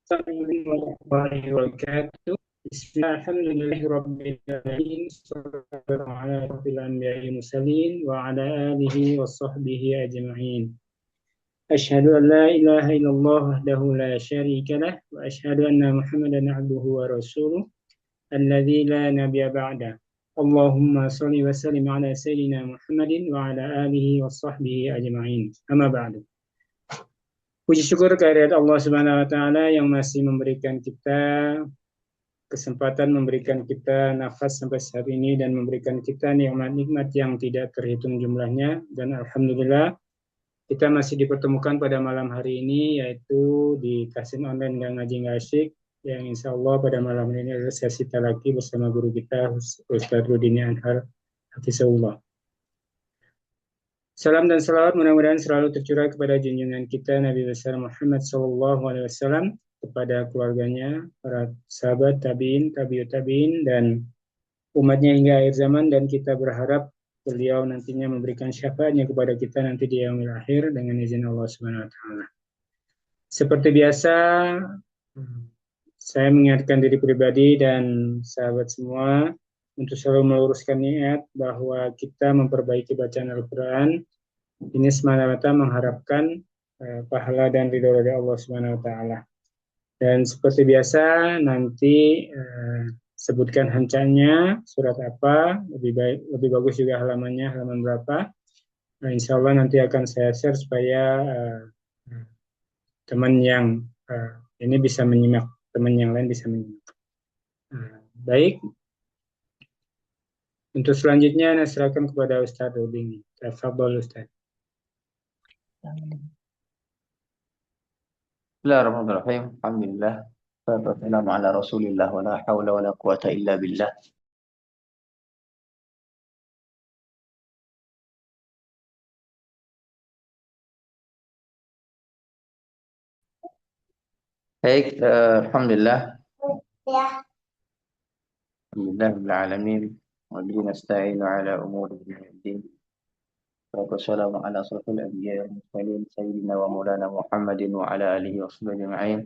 Assalamualaikum warahmatullahi wabarakatuh. Bismillah, alhamdulillahi rabbil alamin. Sallallahu ala rabbil anbiya'i mursalin wa ala alihi wa sahbihi ajma'in. Asyhadu an la ilaha illallah wahdahu la syarika lah wa asyhadu anna Muhammadan abduhu wa rasuluh alladzi la nabiyya ba'da. Allahumma shalli wa sallim ala sayyidina Muhammadin wa ala alihi wa sahbihi ajma'in. Amma ba'du. Puji syukur kehadirat Allah Subhanahu wa taala yang masih memberikan kita kesempatan, memberikan kita nafas sampai saat ini dan memberikan kita nikmat-nikmat yang tidak terhitung jumlahnya, dan alhamdulillah kita masih dipertemukan pada malam hari ini, yaitu di Kasin Online dan Ngaji Nggak Asyik, yang insya Allah pada malam ini adalah sesi talaki bersama guru kita Ustaz Rudini Anhar Hafizahullah. Salam dan salawat mudah-mudahan selalu tercurah kepada junjungan kita Nabi besar Muhammad SAW, kepada keluarganya, para sahabat, tabiin, tabiut tabiin, dan umatnya hingga akhir zaman. Dan kita berharap beliau nantinya memberikan syafaatnya kepada kita nanti di yaumil akhir dengan izin Allah Subhanahu Wa Taala. Seperti biasa, saya mengingatkan diri pribadi dan sahabat semua untuk selalu meluruskan niat bahwa kita memperbaiki bacaan Al-Quran ini semata-mata mengharapkan pahala dan ridho dari Allah Subhanahu Wa Taala. Dan seperti biasa nanti sebutkan hancanya surat apa, lebih bagus juga halamannya, halaman berapa. Nah, insya Allah nanti akan saya share supaya teman yang ini bisa menyimak, teman yang lain bisa menyimak. Baik. Untuk selanjutnya, saya serahkan kepada Ustaz Rudini. Tafadhol Ustaz. Bismillahirrahmanirrahim. Alhamdulillah. Wassalamu ala Rasulillah wa la haula wa la quwata illa billah. Baik, alhamdulillah. Alhamdulillah rabbil alamin. Wa bihi nasta'inu ala umuri din. Wassalamu ala asrafil anbiya'i wal mursalin sayyidina wa maulana Muhammadin wa ala alihi wa sahbihi ajma'in.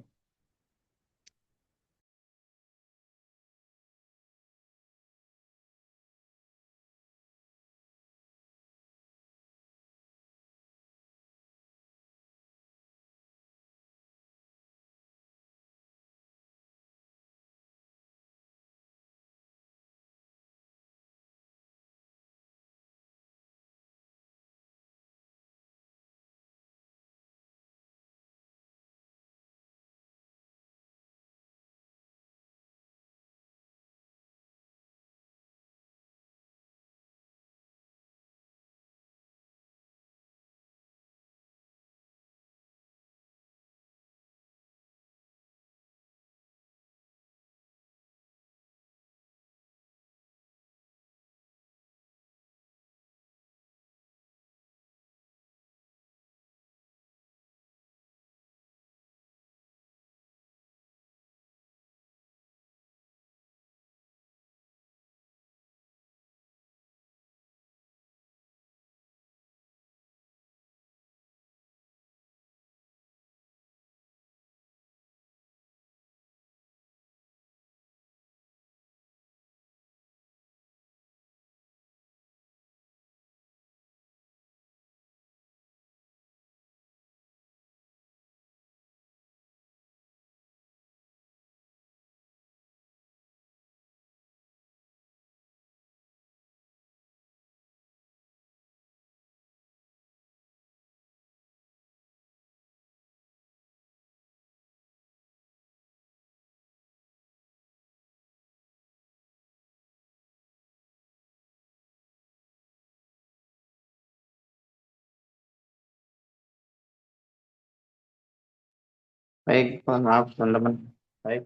Baik, mohon maaf teman-teman. Baik,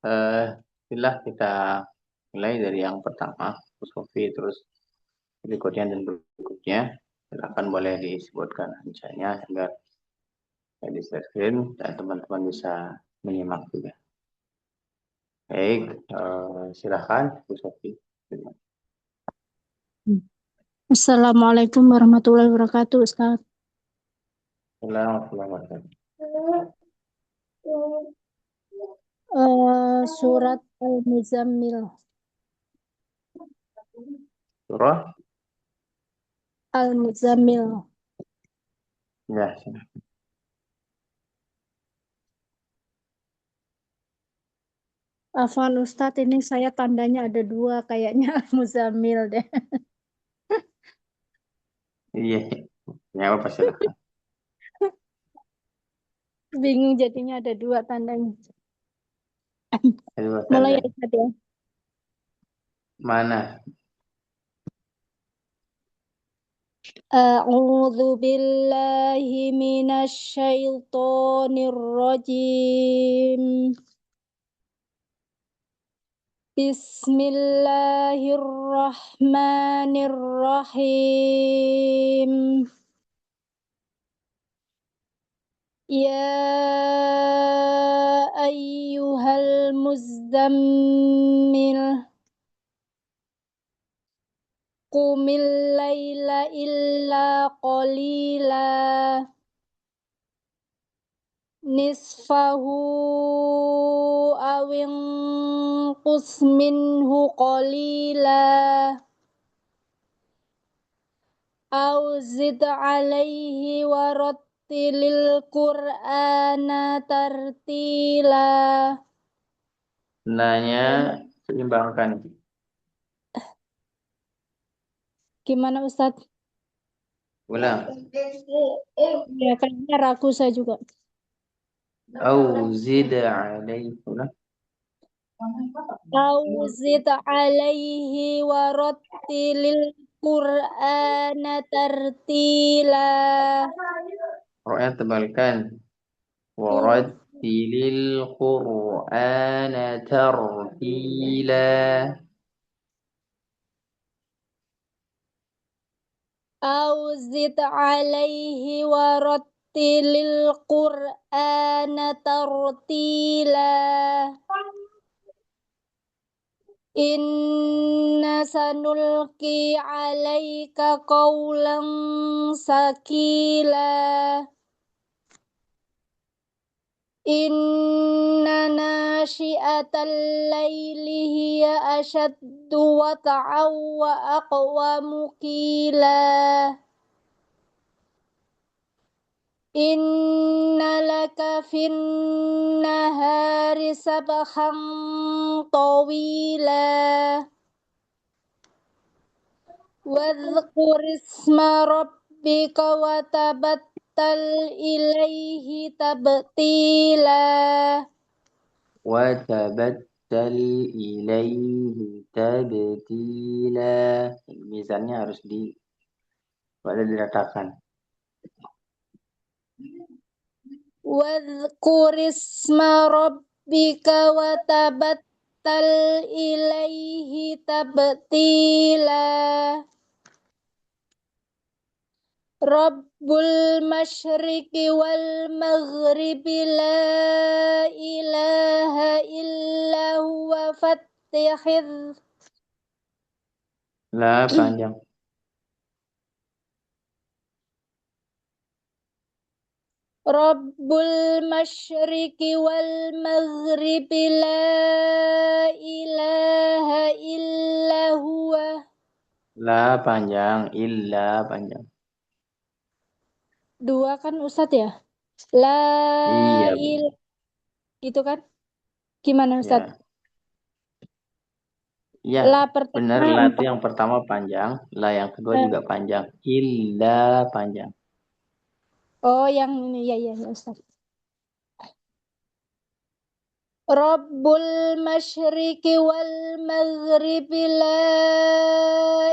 bismillah kita mulai dari yang pertama, Sofi, terus berikutnya dan berikutnya. Silakan boleh disebutkan hancanya agar di screen dan teman-teman bisa menyimak juga. Baik, silakan Bu Sofi. Assalamualaikum warahmatullahi wabarakatuh, Ustaz. Assalamualaikum warahmatullahi wabarakatuh. Surat Al-Muzammil. Surah. Al-Muzammil. Ya. Afwan Ustadz, ini saya tandanya ada dua, kayaknya Al-Muzammil deh. Iya. Ya apa silakan. Bingung jadinya ada dua tandanya. Kedua Mulai tanda. ya Ustadz ya. Mana? A'udzu billahi minasy syaithanir rajim. Bismillahirrahmanirrahim. Ya ayyuhal muzammil qumil laila illa qalila nisfahu awin qus minhu qalila au zid alaihi warattilil qur'ana tartila. Nanya seimbangkan. Gimana Ustadz? Ulang. Ya kayaknya ragu saya juga. Au zid alaihi. Ulang. Au zid alaihi warattilil qur'ana tartila. Ro'nya tebalkan. Warattilil Qur'ana tartila. Au zid alaihi warattilil qur'ana tartila. Inna sanulqi alaika qawlan sakila. Inna nashi'atal laili hiya ashaddu wata'aw wa aqwamu qila. Inna laka fin nahari sabhan tawila. Wadhkur isma rabbika wa tabattal ilaihi tabtila. Wa tabattal ilaihi tabtila. Mizannya harus diratakan. Wadhkur isma rabbika wa tabattal ilaihi tabtila. Rabbul masyriqi wal maghribi la ilaha illa huwa fattihidh. La panjang. Rabbul masyriqi wal maghribi la ilaha illa huwa. La panjang. Illa panjang. Dua kan Ustadz ya? La Iya. il gitu kan? Gimana Ustadz? Ya. Ya, La benar. pertama La itu 4. yang pertama panjang. La yang kedua juga panjang. Illa panjang. Oh yang ini ya Ustadz. Rabbul masyriqi wal maghribi la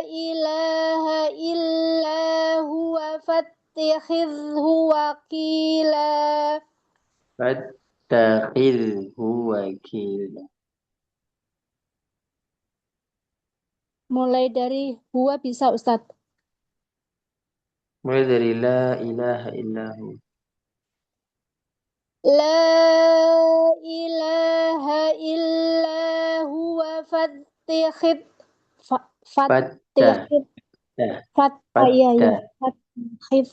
ilaha illa huwa fattakhidhu wakila. Fattakhidhu wakila. Mulai dari huwa bisa Ustadz. Mulai dari la ilaha illahu. La ilaha illa huwa fattakhid Fattah. fattakhid iya Fattah. fattakhid.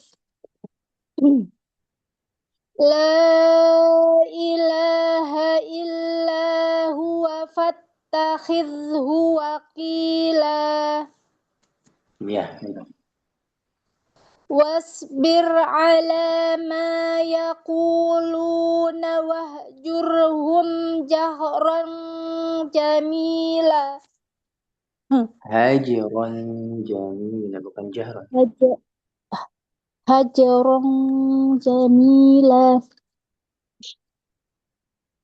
La ilaha illa tattakhidhu wakila. Ya, gitu. Wasbir ala ma yaquluna wahjurhum jahran jamila. Hajiran jamila, bukan jahran. Hajran jamila.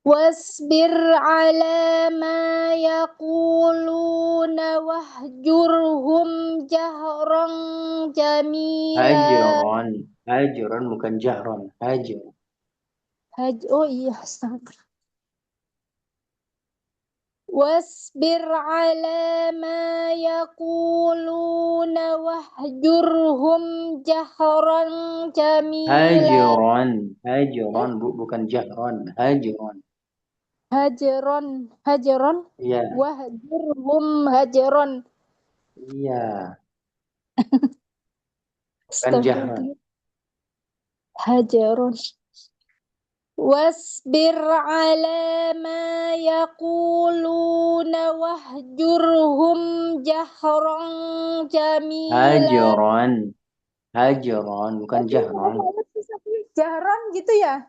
Wasbir ala ma yaquluna wahjurhum jahran jamila. Hajiran bukan jahran. Hajiran. Oh iya, astagfirullah. Wasbir ala ma yaquluna wahjurhum jahran jamila. Hajiran, bukan jahran. Hajiran. Hajaron Iya, wahjurhum hajaron. iya, bukan jahran. Astagfirullah. Hajaron. Wasbir ala ma yaquluna wahjurhum jahran jamila. Hajiran, bukan jahran. Jahran gitu ya?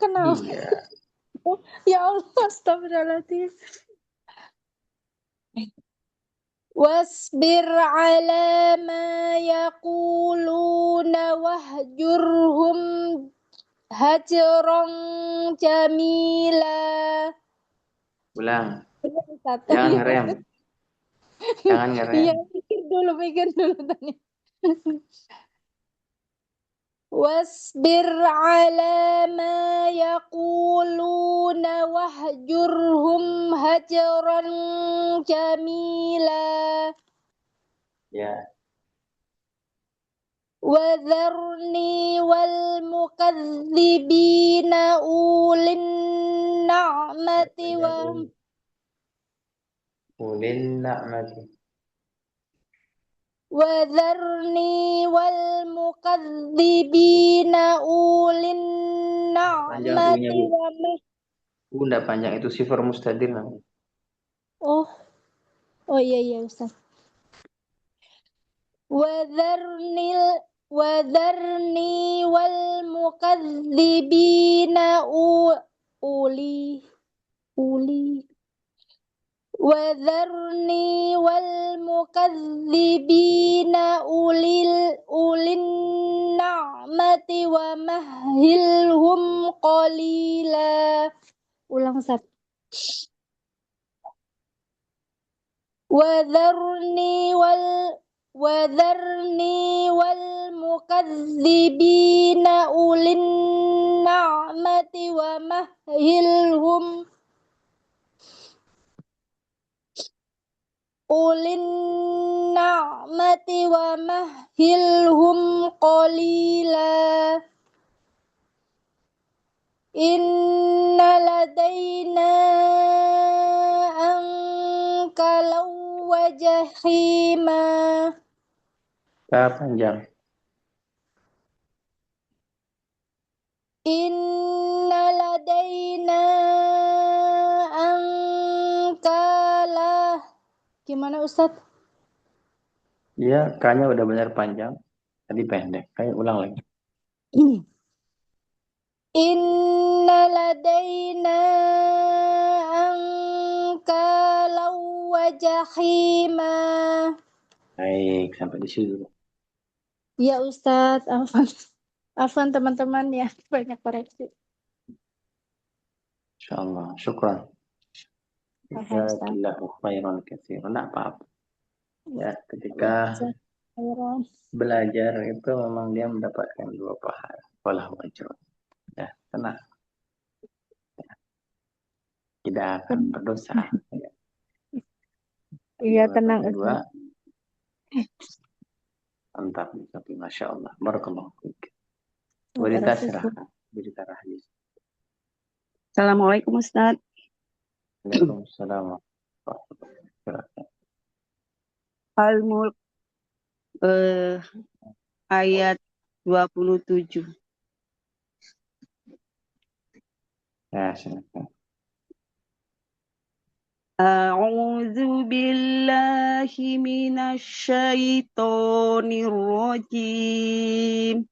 Kenapa? Iya. Ya Allah, astagfirullahaladzim. Wasbir ala ma yaquluna wahjurhum hajran jamila. Ulang. Satu. Jangan ngerem. Jangan ngerem. Iya, mikir dulu tadi. Wasbir ala ma yaquluna wahjurhum hajran jamila. Ya. Wadharni wal mukazzibina ulin na'mati wa Ulin na'mati. Wadharni wal mukazzibina ulin Panjang U-nya, na'mati Bu. wa U enggak panjang, itu sifar mustadir namanya. Oh, iya Ustaz. Wadharni wal mukazzibina uli Wadharni wal mukazzibina ulin na'mati wa mahilhum qalila. Ulang Ustaz. Wadharni wal mukazzibina ulin na'mati wa mahilhum ulin na'mati wa mahilhum qalila. Inna ladaina ankalau wa jahima. Panjang. Inna ladaina ankala. Gimana Ustadz? Iya, K-nya udah benar panjang. Tadi pendek. Kayak ulang lagi. Inna ladaina ankalau wa jahima. Baik, sampai di situ. Ya Ustadz, afwan teman-teman ya, banyak koreksi. Insyaallah. Syukran. Afwan Ustadz. Jazakillahu khairan katsiran. Enggak apa-apa. Ya, ketika belajar itu memang dia mendapatkan 2 pahala. Walahu ajrun. Ya, tenang. Ya. Tidak akan berdosa. Ya. Iya, tenang Kedua, Ustadz. mantap. Tapi Masya Allah. Barakallahu fiik. Berita serahkan. Berita rahis. Assalamualaikum Ustadz. Waalaikumsalam. Al-Mulk ayat 27. Ya, silakan. A'udzu billahi minasyaitonir rajim.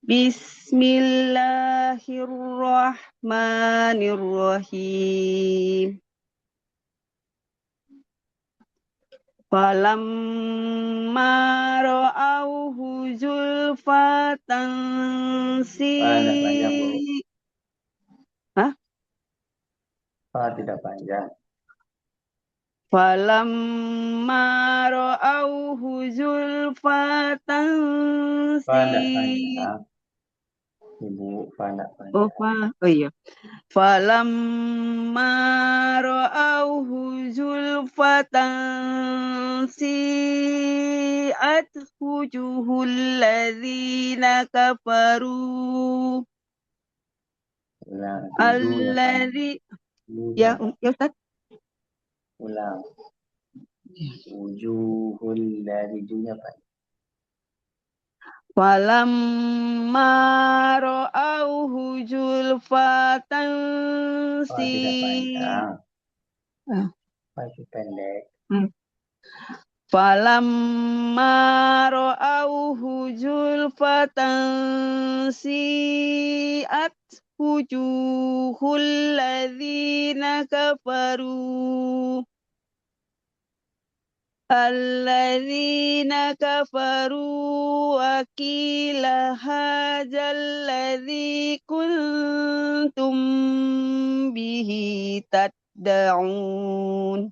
Bismillahirrahmanirrahim. Falamma ra'auhu zulfatan Tidak panjang, Bu. Hah? Tidak panjang. Falamma ra'auhu zulfatan Tidak panjang. Ibu, tidak panjang. Oh iya. Falamma ra'auhu zulfatan si'at wujuhul ladzina kafaru Ulang. alladzi ya Ustaz. Ulang. Wujuhul ladzina panjang. Falamma ra'auhu zulfatan Tidak panjang. Masih pendek. Falamma ra'auhu zulfatan si'at wujuhul ladzina kafaru alladzina kafaru wa qila hadzal ladzi kuntum bihi tad'un.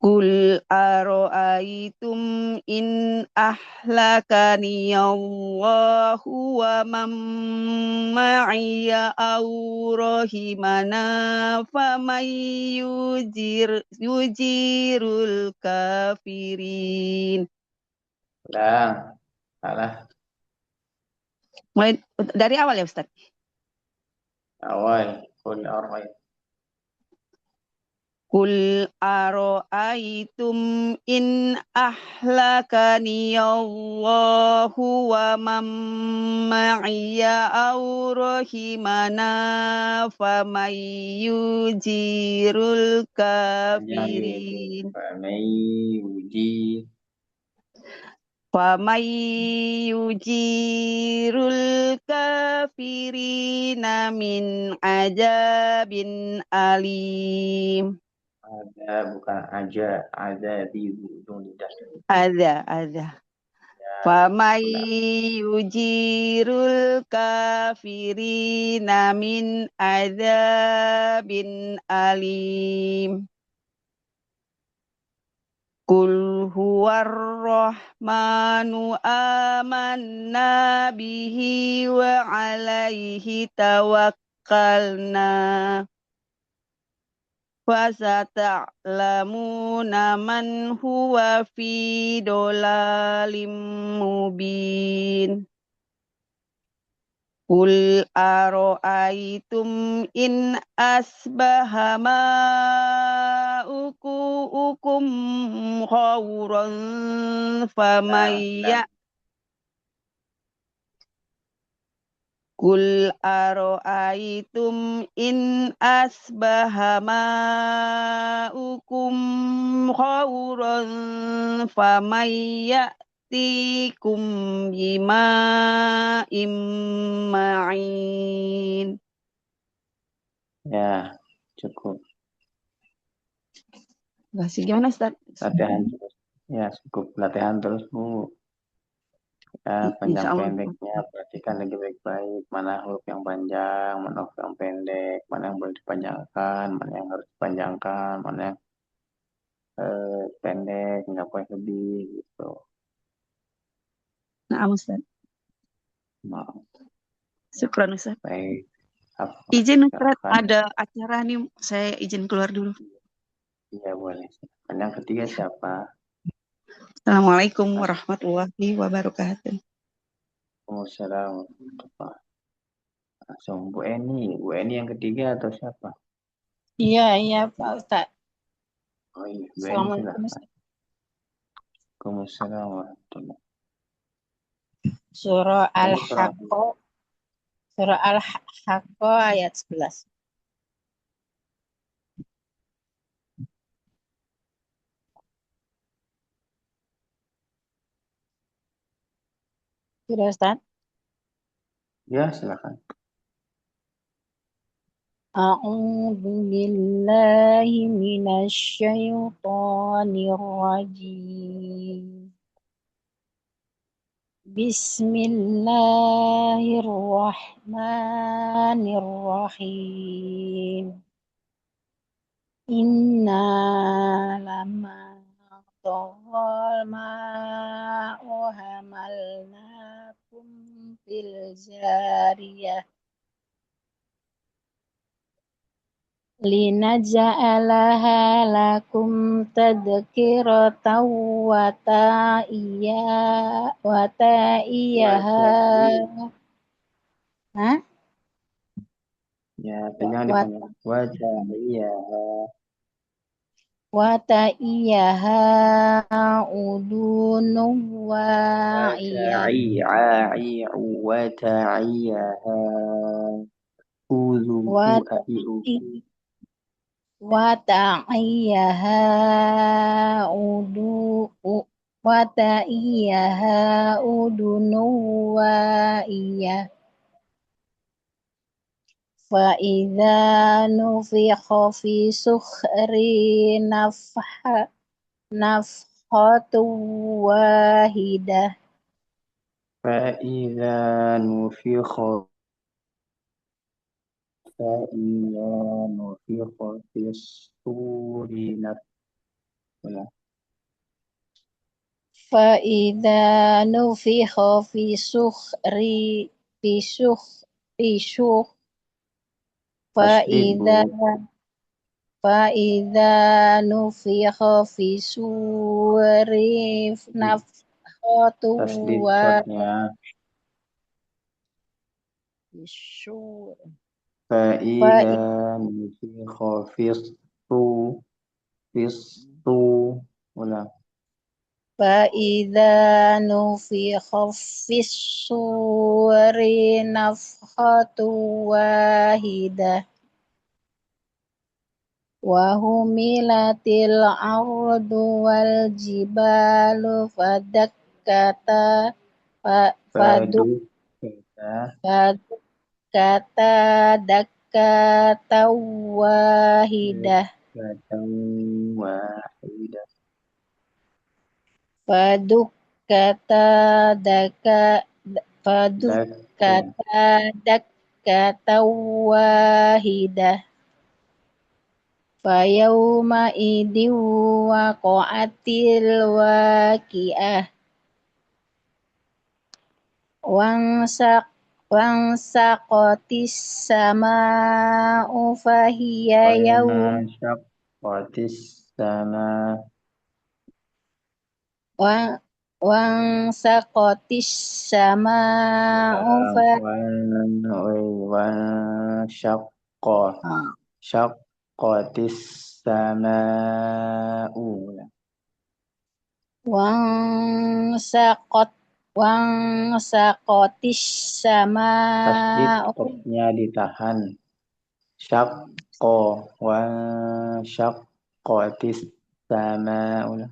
Qul ara'aytum in ahlakani Allahu wa man ma'iya aw rahimana faman yujirul kafirin. Ulang. Salah. Mulai dari awal ya Ustaz? Awal. Qul ara'aytum. Qul ara'aytum in ahlakani Allahu wa man ma'iya aw rahimana faman yujirul kafirin. Faman yujirul kafirina min ajabin alim. Ada, bukan aja. Ada di ujung lidah. Ada. Faman yujirul kafirina min adzabin alim. Qul huwar rahmanu amanna bihi wa alaihi tawakkalna. Fasata'lamuna man huwa fi dolalim mubin. Qul ara'aytum in asbaha ma'ukum khawran famayya. Qul ara'aytum in asbaha ma'ukum khawran famayya tikum bima'im ma'in. Ya, cukup. Masih gimana Ustaz? Latihan terus. Ya, cukup. Latihan terus, Bu. Ya, panjang pendeknya perhatikan lagi baik-baik. Mana huruf yang panjang, mana huruf yang pendek, mana yang boleh dipanjangkan, mana yang harus dipanjangkan, mana yang pendek, nggak boleh lebih gitu. Nah, Ustaz. Maaf. Syukran Ustaz. Baik. Izin Ustaz, ada acara nih, saya izin keluar dulu. Iya boleh. Dan yang ketiga siapa? Assalamualaikum warahmatullahi wabarakatuh. Waalaikumsalam. Langsung Bu Eni. Bu Eni yang ketiga atau siapa? Iya Pak Ustadz. Oh iya, Bu Eni Assalamualaikum. silahkan. Waalaikumsalam warahmatullahi. Surah Al-Haqqah. Surah Al-Haqqah ayat 11. Sudah Ustaz? Ya, silakan. A'udzu billahi minasy syaithanir rajim. Bismillahirrahmanirrahim. Inna lama tawal ma'u hamalnakum fil jariyah linaja'alaha lakum tadhkiratan wa ta'iyaha Hah? Ya, jangan dipanjang. Wajah, iya. wa ta'iyaha udunun wa'iyah وتعيها أذن wa أئئ ta'iyaha udunun wa'iyah فإذا نفخ في الصُّورِ نفخة واحدة فإذا نفخ في الصور فإذا نفخ في الصُّورِ فإذا tasdidu فإذا نفخ في الصُّورِ نفخة tasdid shotnya والشور فإذا نفخ في ulang فإذا نفخ في الصُّورِ نفخة واحدة وحملت الأرض والجبال فدكتا دكة واحدة wahidah فدكتا دكة واحدة فيومئذ وقعت الواقعة وانشقت السماء فهي wanshaqqatis sama وانشقت السماء shaqqatis sama'u وانشقت tasdid السماء kopnya ditahan syaqqo wa syaqqatis sama'u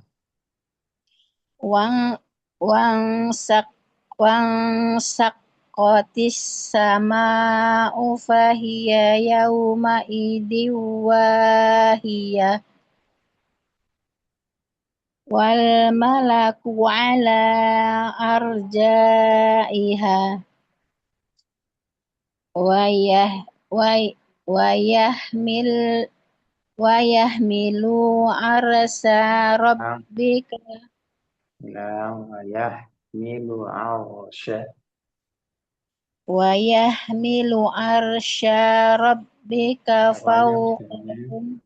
وانشقت السماء فهي يومئذ واهية والملك على أرجائها ويحمل عرش ربك yahmilu arsha ويحمل عرش ربك فوقهم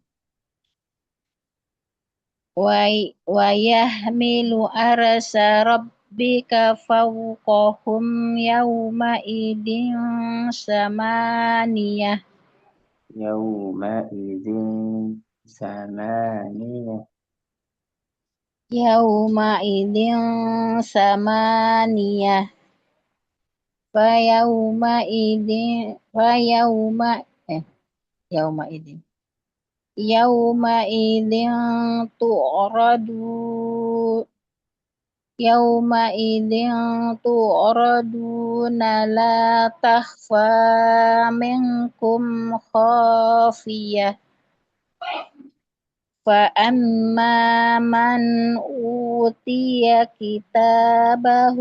ويحمل عرش ربك فوقهم يومئذ ثمانية yauma'idzin samaniyah يومئذ ثمانية فيومئذ يومئذ يومئذ يومئذ تعرضون لا تخفى منكم خافية فأما من أوتي كتابه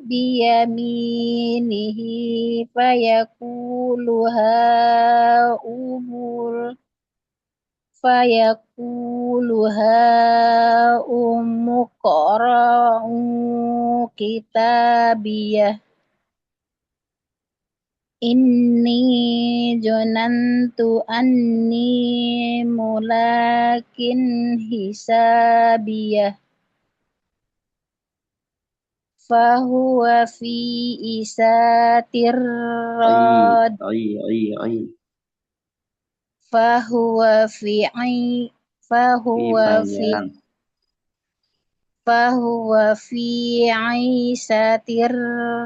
بيمينه فيقول هاؤم اقرءوا كتابيه إني ظننت أني ملاق حسابيه فهو في عيشة راضية فهو في عي فهو في فهو في عيشة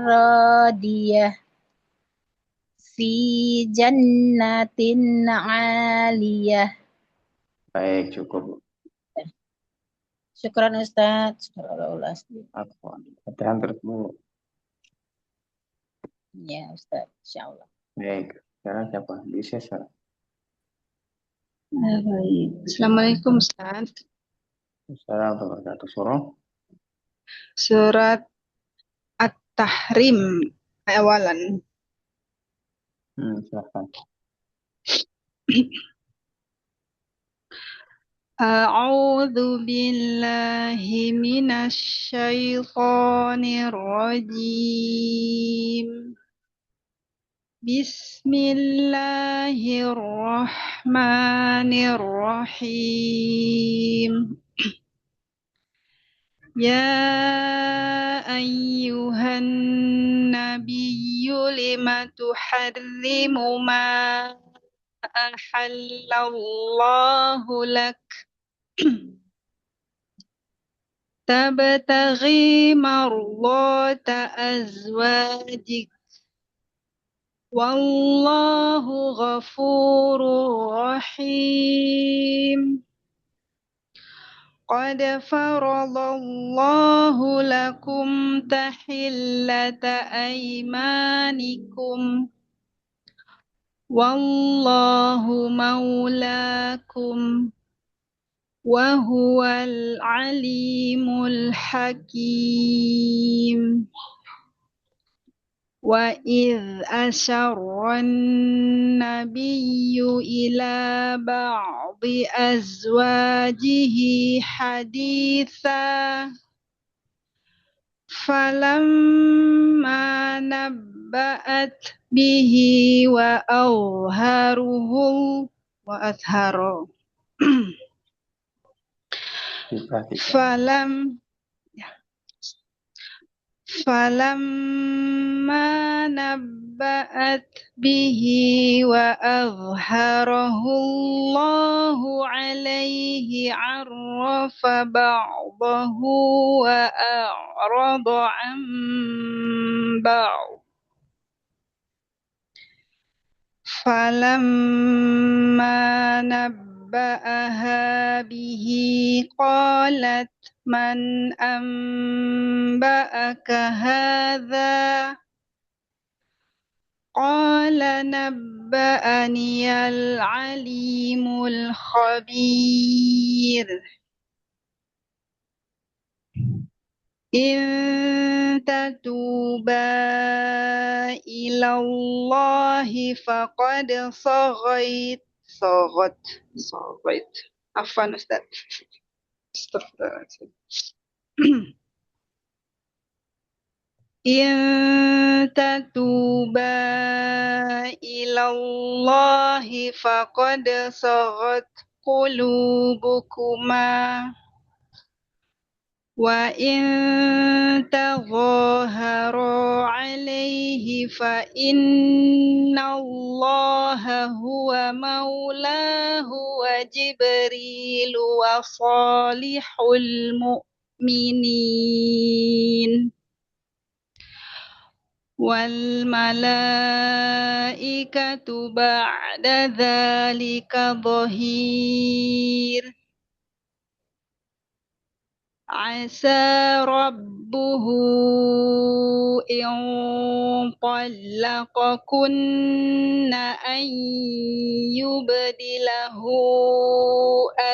راضية في جنة عالية. Baik, cukup. Syukran Ustaz. Syukran. Afwan. Latihan terus dulu. Ya Ustaz, insyaallah. Baik, sekarang siapa? Bisa sekarang. Baik. Assalamualaikum Ustaz. Assalamualaikum warahmatullahi wabarakatuh. Surat At-Tahrim awalan. Silakan. A'udzu billahi minasy syaithanir rajim. Bismillahirrahmanirrahim. Ya ayyuhan nabiyyu lima tuharrimu ma ahallallahu lak tabtaghi mardata azwajik wallahu ghafurur rahim. Qad faradallahu lakum tahillata aymanikum wallahu maulakum wa huwal alimul hakim. Wa idh asyarran nabiyyu ila ba'di azwajihi haditha falamma nabba'at bihi wa azharu Falamma nabba'at bihi wa azharahu Allahu alaihi arrafa ba'dahu wa a'rada an ba'd. Falamma nabba'aha bihi qalat man amba'aka hadha qala nabba'aniyal alimul khabir. In tatuba ilallahi faqad saghait. Afwan Ustaz. Astagfirullahaladzim. In tatuba ilallahi faqad saghat qulubukuma wa in tadhaharu alaihi fa innallaha huwa maulahu wa Jibril wa salihul mu'minin wal malaikatu ba'da dzalika dhahir. عسى ربه إن طلقكن أن يبدله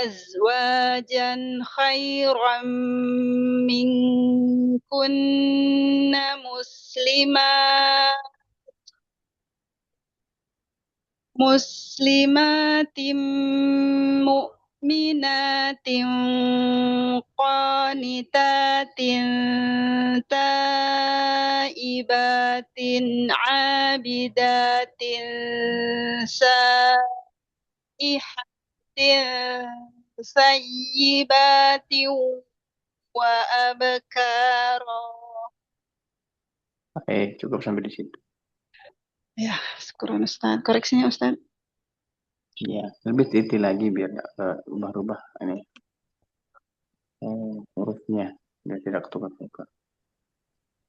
أزواجا خيرا منكن مسلمات مؤمنات قانتات تائبات عابدات سائحات ثيبات وأبكارا. Oke, cukup sampai di situ. Ya, syukur Ustaz. Koreksinya Ustaz. Ya, lebih teliti lagi biar nggak rubah-rubah ini hurufnya biar tidak tukar-tukar.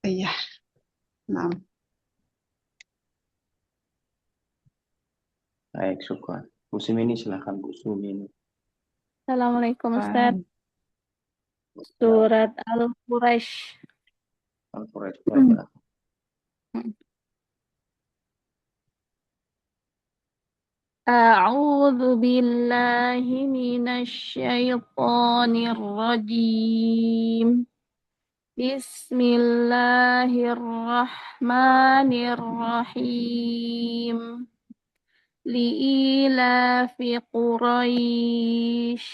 Iya. Nah. Baik, syukur. Bu Sumini silahkan Bu Sumini. Assalamualaikum Ustaz. Surat Al-Quraisy. Al-Quraisy silahkan. أعوذ بالله من الشيطان الرجيم بسم الله الرحمن الرحيم لإيلاف قريش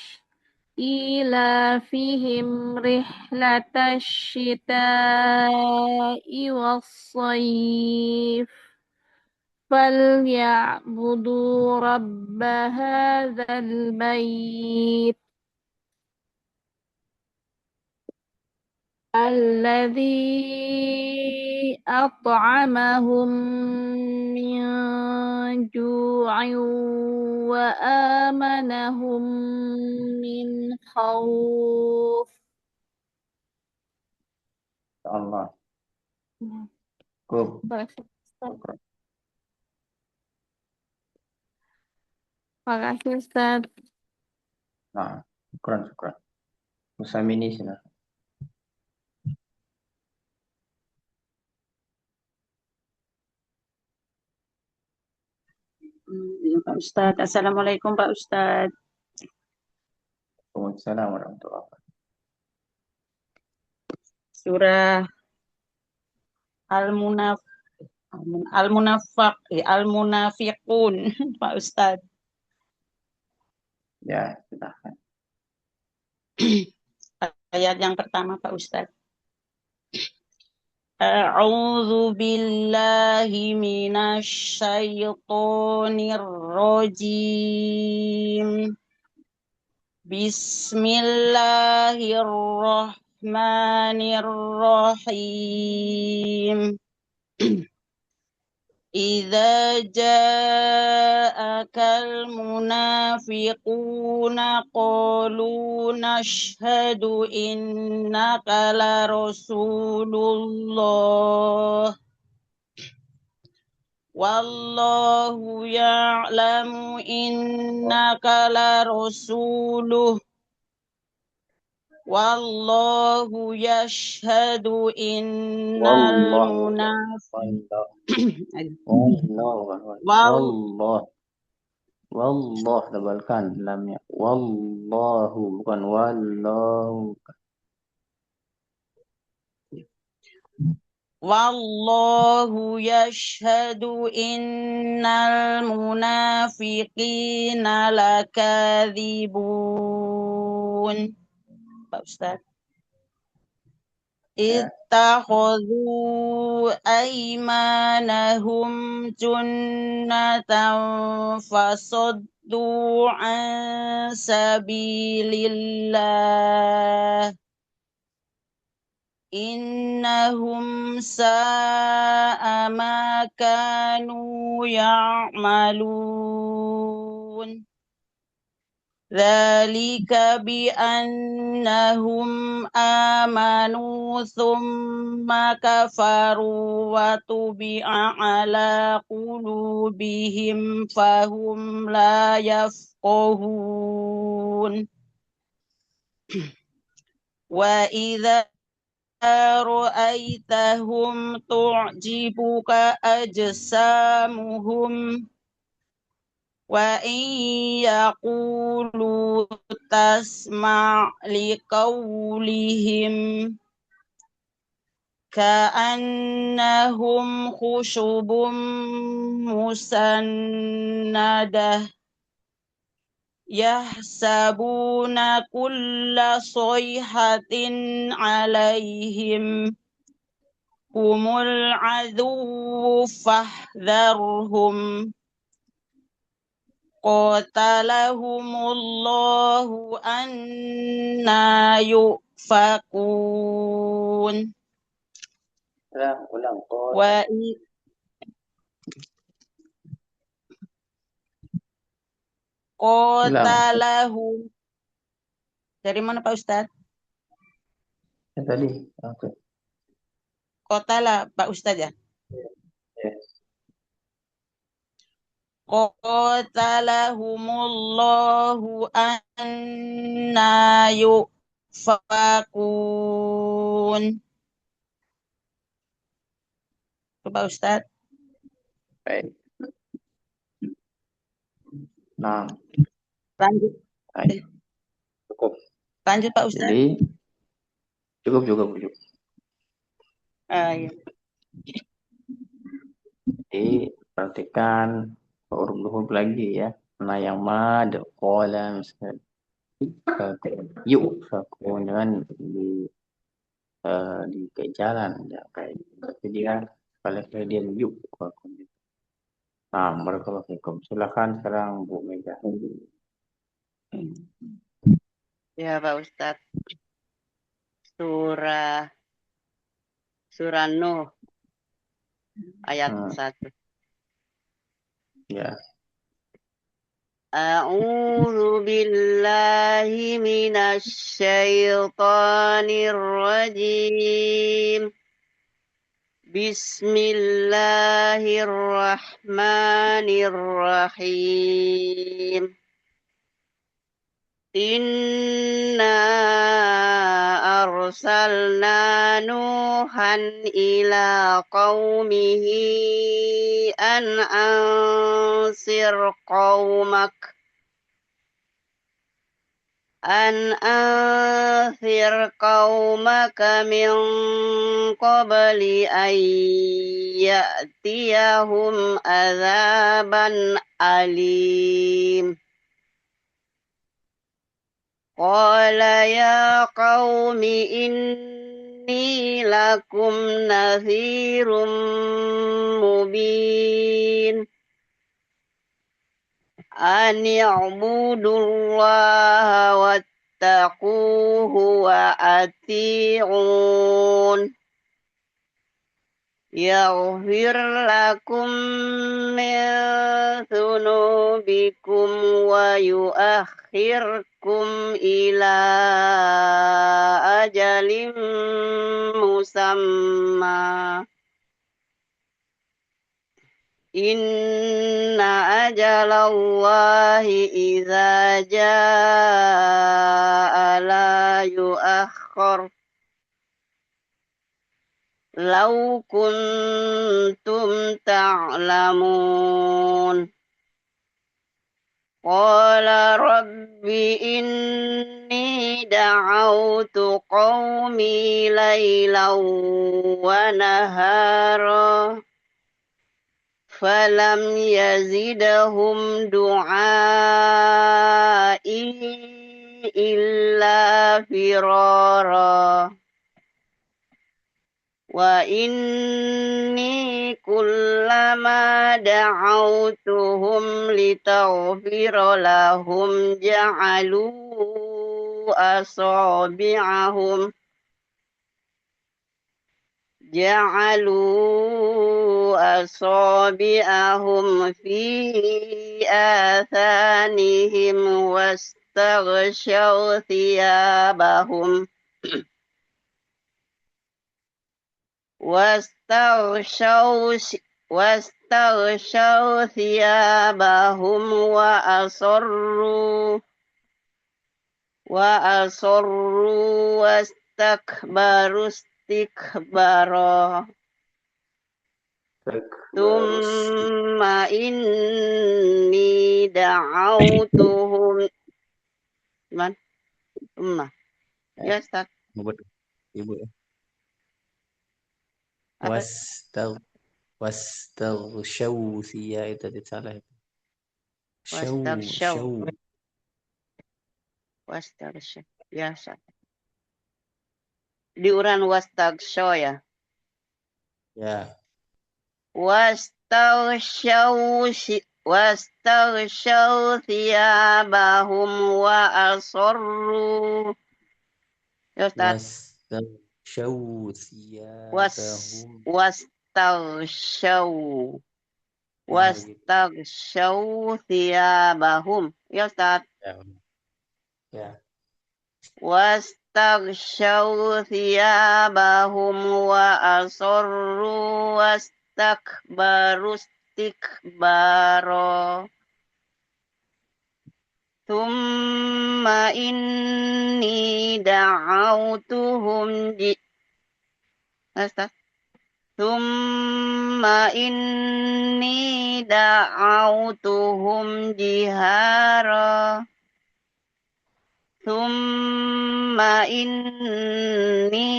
إيلافهم رحلة الشتاء والصيف فليعبدوا رب هذا البيت الذي أطعمهم من جوع وآمنهم من خوف. Allah. Cukup. Makasih Ustaz. Nah, syukur. Bu Samini silahkan. Pak Ustadz. Assalamualaikum Pak Ustadz. Waalaikumsalam warahmatullahi wabarakatuh. Surah Al-Munafiqun Pak Ustadz. Ya, silahkan. Ayat yang pertama Pak Ustadz. A'udzu billahi minasy syaithanir rajim. Bismillahirrahmanirrahim. إذا جاءك المنافقون قالوا نشهد إنك لرسول الله والله يعلم إنك لرسوله والله يشهد إن المنافقين Wallah tebalkan lamnya. Wallahu bukan wallahu. Wallahu yashhadu innal munafiqina lakadzibun. Pak Ustaz. Ittakhadhu aymanahum junnatan fasaddu an sabilillah. Innahum sa'a ma kanu ya'malun. Dzalika bi'annahum amanu thumma kafaru wa tubi'a ala qulubihim fahum la yafqahun. وإذا رأيتهم تعجبك أجسامهم وإن يقولوا تسمع لقولهم كأنهم خشب مسندة يحسبون كل صيحة عليهم هم العدو فاحذرهم قاتلهم الله أنى يؤفكون ulang qatalahum. Dari mana Pak Ustadz? tadi. Oke. Qatala Pak Ustadz ya? Yes. Qatalahumullahu anna yufakun. Pak Ustadz. Baik. Nah, Lanjut. cukup. Lanjut Pak Ustadz. Jadi cukup. Ya. Jadi perhatikan huruf lagi ya. Nah yang mad, qala misalnya. Yuk, fakun dengan di kayak jalan ya kayak gitu. Tapi dia kalau dia yuk fakun. Nah, barakallahu fikum. Silakan sekarang Bu Mega. Ya Pak Ustadz, surah Nuh ayat 1. Ya. A'udzu billahi minasy syaithanir rajim. Bismillahirrahmanirrahim. Inna arsalna Nuhan ila qaumihi an ansir qaumaka min qabli an ya'tiyahum azaban alim. Qala ya qaumi inni lakum nadhirum mubin. An i'budullaha wattaquhu wa ati'un. Yaghfir lakum min dhunubikum wa yuakhirkum ila ajalin musamma. Inna ajalallahi idza jaa la yuakhkhar. Law kuntum ta'lamun. Qala rabbi inni da'awtu qaumi laylan wa nahara falam yazidhum du'ai illa firara. Wa inni kullama da'awtuhum litaghfira lahum ja'alu asabi'ahum fi athanihim wastaghshaw thiyabahum wa asarru wastakbaru istikbara. Thumma inni da'autuhum. Gimana? Thumma. Ya, Ustaz. Ibu ya. Apa? Wastaghshaw itu tadi salah itu. Wastaghshaw. Shaw. Wastaghshaw. Ya, Ustaz. Diuran wastaghshaw ya. Ya. Wastaghshaw thiyabahum wa asarru. Ya, Ustaz. Wastaghshaw thiyabahum. Wastaghshaw. Ya, begitu. Wastaghshaw thiyabahum. Ya, Ustaz. Ya. Wastaghshaw thiyabahum wa asarru wastakbaru istikbara. Thumma inni da'autuhum Thumma inni da'autuhum jihara. Thumma inni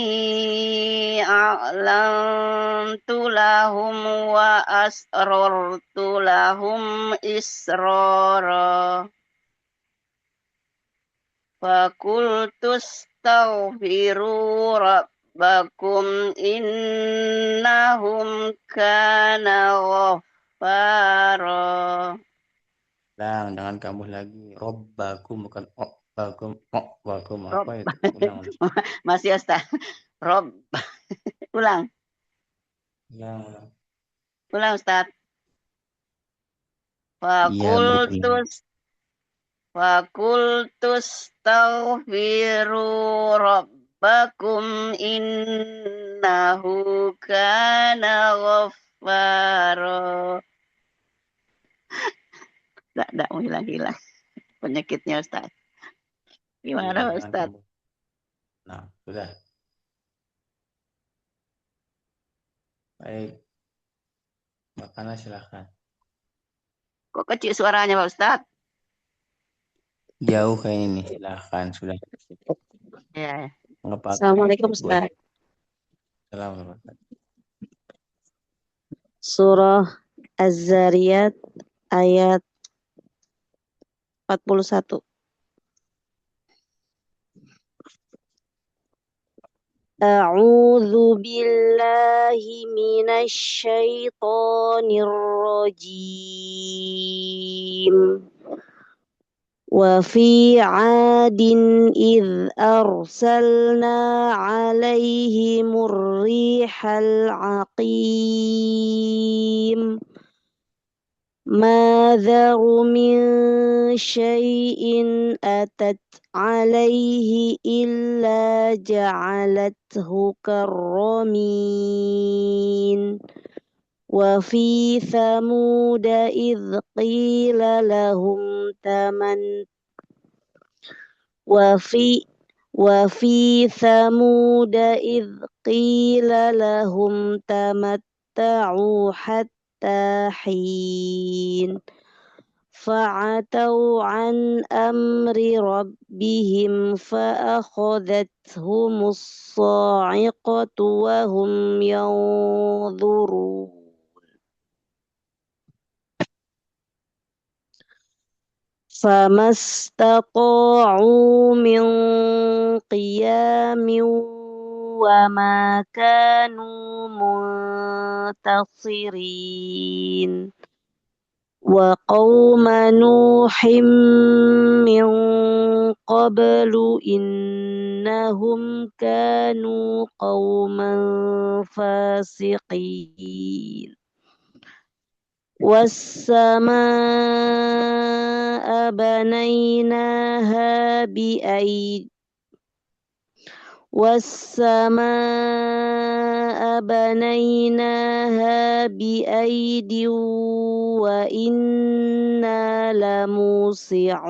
a'lantu lahum wa asrartu lahum israra. Fakultu astaghfiru rabbakum innahum kana ghaffara. Jangan kamu lagi. Robbakum bukan bakum. Bakum apa itu? Ulang. Masih Ustaz. Rob. Ulang. Ulang. Ulang Ustaz. Iya, Fakultu astaghfiru rabbakum innahu kana ghaffara. Tidak mau hilang-hilang penyakitnya Ustaz. Gimana Iya, Ustaz? Nah, sudah. Baik. Makanan silakan. Kok kecil suaranya Pak Ustaz? Jauh kayak ini, silakan sudah. Ya. Assalamualaikum Ustaz. Assalamualaikum. Surah Az-Zariyat ayat 41. A'udzu billahi minasy syaithanir rajim. Wa fi 'adin idh arsalna 'alaihimur rihal 'aqim. ما ذر من شيء أتت عليه إلا جعلته كالرمين وفي ثمود إذ قيل لهم وفي ثمود إذ قيل لهم تمتعوا حتى حين فعتوا عن أمر ربهم فأخذتهم الصاعقة وهم ينظرون فما استطاعوا من قيام وما كانوا منتصرين وقوم نوح من قبل إنهم كانوا قوما فاسقين والسماء بنيناها بأيد وإنا لموسعون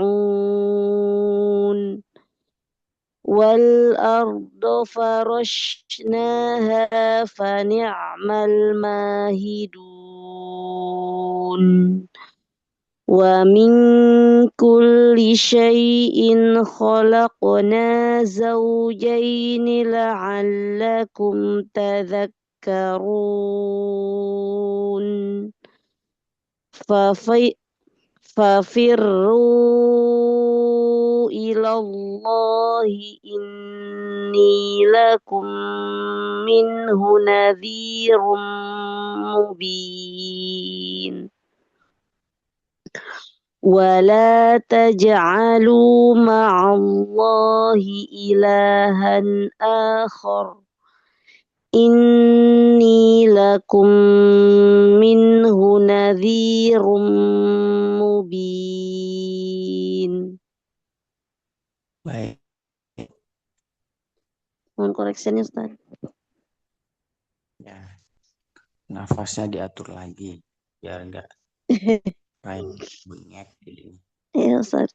والأرض فرشناها فنعم الماهدون ومن كل شيء خلقنا زوجين لعلكم تذكرون ففروا إلى الله إني لكم منه نذير مبين ولا تجعلوا مع الله إلها آخر إني لكم منه نذير مبين. Baik, Mohon koreksinya Ustaz. ya. Nafasnya diatur lagi biar enggak kayak bengek jadi. Iya Ustaz.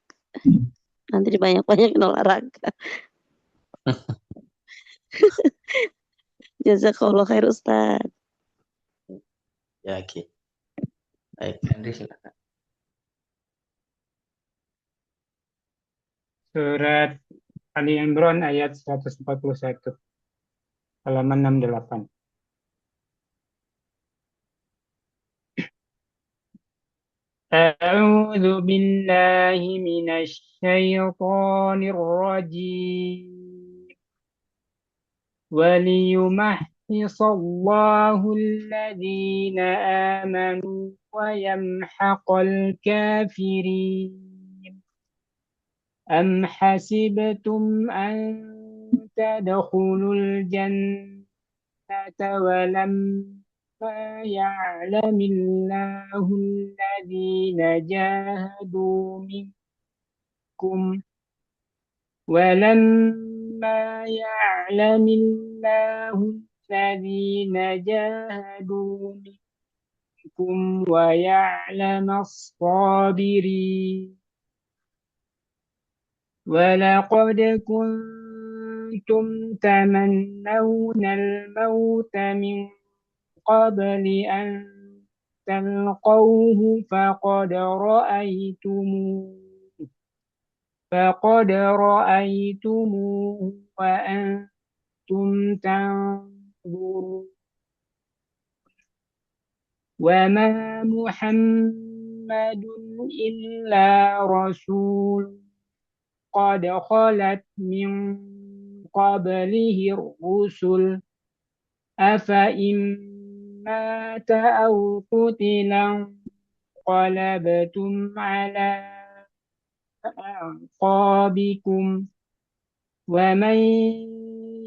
Nanti dibanyak-banyakin olahraga. Jazakallah khair Ustaz. Ya, oke. Baik, Henry silakan. Surat Ali Imran ayat 141, halaman 68. أعوذ بالله من الشيطان الرجيم وليمحص الله الذين آمنوا ويمحق الكافرين أم حسبتم أن تدخلوا الجنة ولما يعلم الله الذين جاهدوا منكم ولما يعلم الله الذين جاهدوا منكم ويعلم الصابرين ولقد كنتم تمنون الموت من قبل أن تلقوه فقد رأيتموه وأنتم تنظرون وما محمد إلا رسول قد خلت من قبله الرسل أفإن مات أو قتل انقلبتم على أعقابكم ومن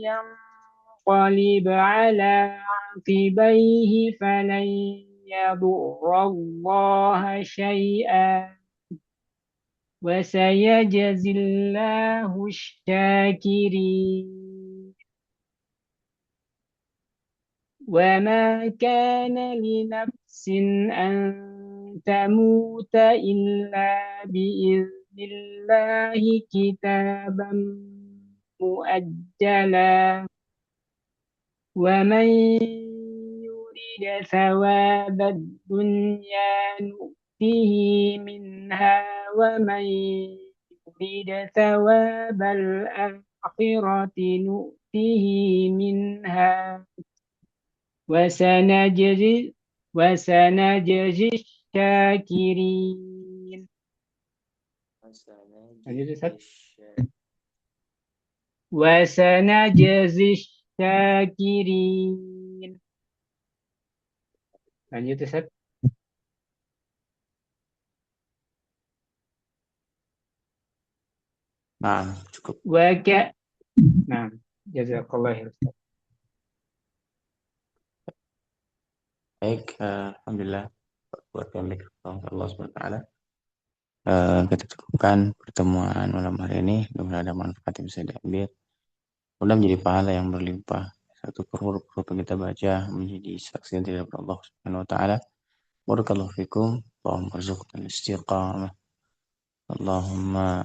ينقلب على عقبيه فلن يضر الله شيئا وسيجزي الله الشاكرين وما كان لنفس أن تموت إلا بإذن الله كتابا مؤجلا ومن يريد ثواب الدنيا نؤته منها ومن يريد ثواب الآخرة نؤته منها وسنجزي الشاكرين. وسنجزي الشاكرين. Lanjut Ustaz. Nah, cukup. Nah, jazakallah khair Ustaz. Baik, alhamdulillah buat pemilik Allah SWT. Kita cukupkan pertemuan malam hari ini. Mudah-mudahan ada manfaat yang bisa diambil. Mudah menjadi pahala yang berlimpah. Satu per huruf yang kita baca menjadi saksi yang tidak Allah Subhanahu wa taala. Barakallahu fikum. Allahumma arzuqna al-istiqamah. Allahumma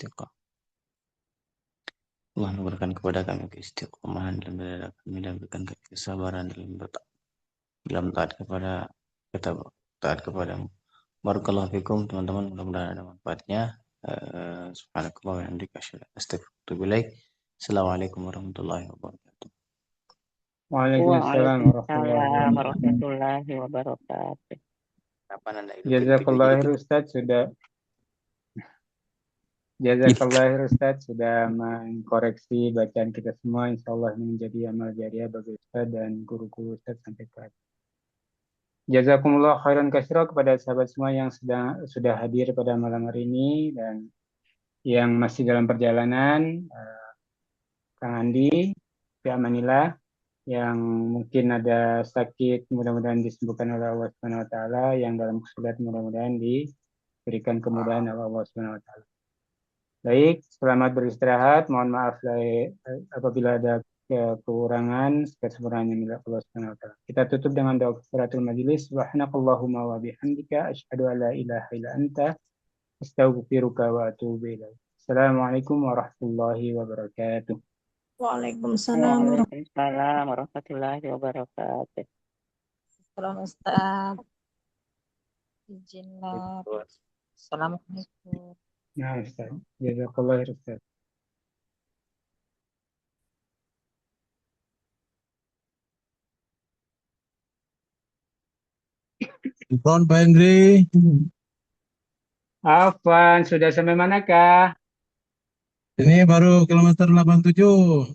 istiqamah. Allah memberikan kepada kami keistiqomahan dalam beribadah kami dan berikan kami kesabaran dalam taat kepadamu. Barakallahu fikum teman-teman, mudah-mudahan ada manfaatnya. Subhanakallah wa bihamdika asyhadu an la ilaha illa anta astaghfiruka wa atubu ilaik. Assalamualaikum warahmatullahi wabarakatuh. Waalaikumsalam warahmatullahi Waalaikumsalam wabarakatuh. warahmatullahi wabarakatuh. Kapan Anda itu Jazakallah gitu? khair Ustaz Jazakallah khair Ustaz sudah mengkoreksi bacaan kita semua. Insya Allah ini menjadi amal jariah bagi Ustaz dan guru-guru Ustaz sampai ke akhir. Jazakumullah khairan katsira kepada sahabat semua yang sudah hadir pada malam hari ini dan yang masih dalam perjalanan. Kang Andi, Pak Manila, yang mungkin ada sakit, mudah-mudahan disembuhkan oleh Allah Subhanahu wa taala, yang dalam kesulitan mudah-mudahan diberikan kemudahan oleh Allah Subhanahu wa taala. Baik, selamat beristirahat. Mohon maaf apabila ada kekurangan, kesempurnaan milik Allah Subhanahu wa taala. Kita tutup dengan doa kafaratul majelis. Subhanakallahumma wa bihamdika asyhadu an la ilaha illa anta astaghfiruka wa atubu ilaik. Assalamualaikum warahmatullahi wabarakatuh. Waalaikumsalam Waalaikumsalam warahmatullahi wabarakatuh. warahmatullahi Ustaz. Izinlah. Assalamualaikum. Nah, Ustaz. Jazakallah khair, Ustaz. Ron Pak Hendri. Afwan, sudah sampai manakah? Ini baru kilometer 87. Oh.